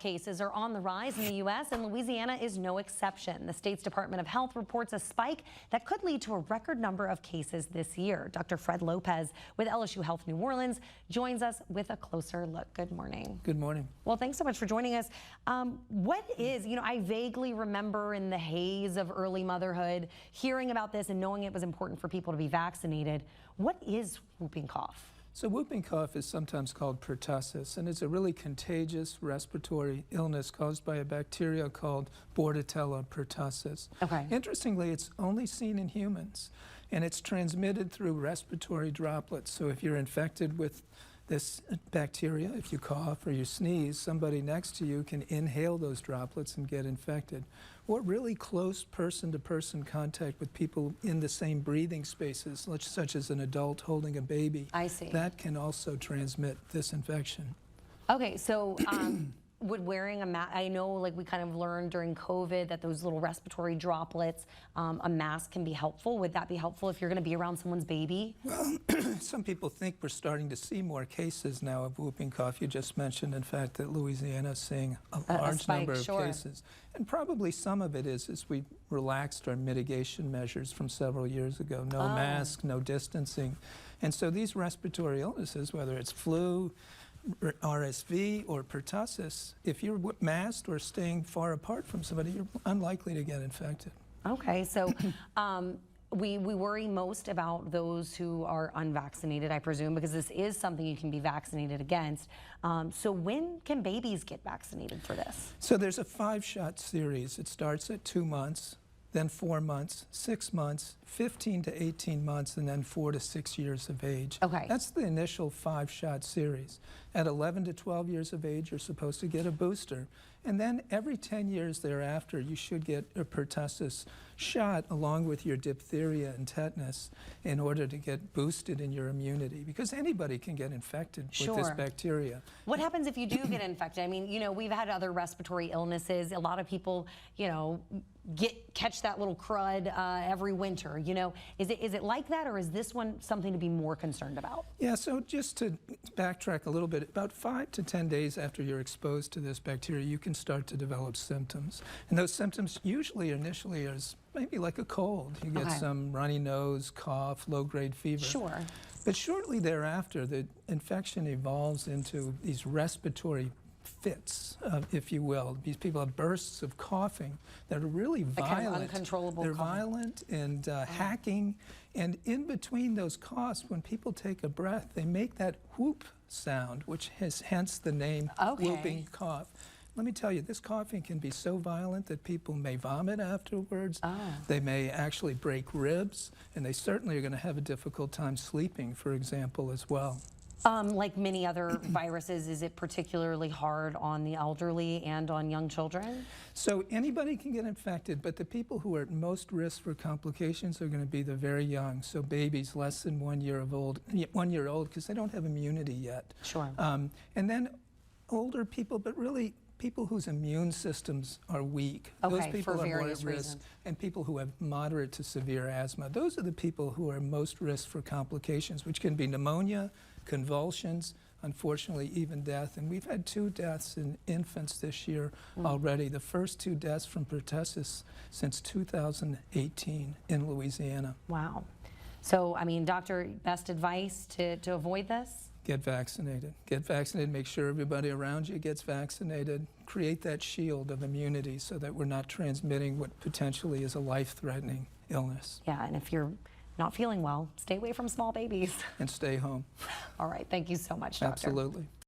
Cases are on the rise in the U.S., and Louisiana is no exception. The state's Department of Health reports a spike that could lead to a record number of cases this year. Dr. Fred Lopez with LSU Health New Orleans joins us with a closer look. Good morning. Good morning. Well, thanks so much for joining us. I vaguely remember in the haze of early motherhood hearing about this and knowing it was important for people to be vaccinated. What is whooping cough? So whooping cough is sometimes called pertussis, and it's a really contagious respiratory illness caused by a bacteria called Bordetella pertussis. Okay. Interestingly, it's only seen in humans, and it's transmitted through respiratory droplets. So if you're infected with this bacteria, if you cough or you sneeze, somebody next to you can inhale those droplets and get infected. Or really close person-to-person contact with people in the same breathing spaces, such as an adult holding a baby. I see. That can also transmit this infection. Okay, so would wearing a mask, I know like we kind of learned during COVID that those little respiratory droplets, a mask can be helpful. Would that be helpful if you're going to be around someone's baby? Well, some people think we're starting to see more cases now of whooping cough. You just mentioned, in fact, that Louisiana is seeing a large number of cases. And probably some of it is we relaxed our mitigation measures from several years ago. No mask, no distancing. And so these respiratory illnesses, whether it's flu, RSV or pertussis, if you're masked or staying far apart from somebody, you're unlikely to get infected. Okay, so we worry most about those who are unvaccinated, I presume, because this is something you can be vaccinated against. So when can babies get vaccinated for this? So there's a 5-shot series. It starts at 2 months, then 4 months, 6 months, 15 to 18 months, and then 4 to 6 years of age. Okay. That's the initial 5-shot series. At 11 to 12 years of age, you're supposed to get a booster. And then every 10 years thereafter, you should get a pertussis shot along with your diphtheria and tetanus in order to get boosted in your immunity, because anybody can get infected with this bacteria. What happens if you do get infected? I mean, we've had other respiratory illnesses. A lot of people, catch that little crud every winter. Is it like that, or is this one something to be more concerned about? Yeah, so just to backtrack a little bit, about 5 to 10 days after you're exposed to this bacteria, you can start to develop symptoms. And those symptoms usually initially are maybe like a cold. You get some runny nose, cough, low-grade fever. Sure. But shortly thereafter, the infection evolves into these respiratory fits, if you will. These people have bursts of coughing that are really violent. Kind of uncontrollable. They're violent and hacking. And in between those coughs, when people take a breath, they make that whoop sound, which has hence the name whooping cough. Let me tell you, this coughing can be so violent that people may vomit afterwards. They may actually break ribs, and they certainly are going to have a difficult time sleeping, for example, as well. Like many other viruses, is it particularly hard on the elderly and on young children? So anybody can get infected, but the people who are at most risk for complications are going to be the very young. So babies less than 1 year old, because they don't have immunity yet. Sure. And then older people, but really people whose immune systems are weak. Those people are more at risk. And people who have moderate to severe asthma. Those are the people who are most risk for complications, which can be pneumonia, convulsions, unfortunately even death. And we've had 2 deaths in infants this year already. The first 2 deaths from pertussis since 2018 in Louisiana. Wow. So, I mean, doctor, best advice to avoid this? Get vaccinated. Get vaccinated. Make sure everybody around you gets vaccinated. Create that shield of immunity so that we're not transmitting what potentially is a life-threatening illness. Yeah, and if you're not feeling well, stay away from small babies. And stay home. All right. Thank you so much, doctor. Absolutely.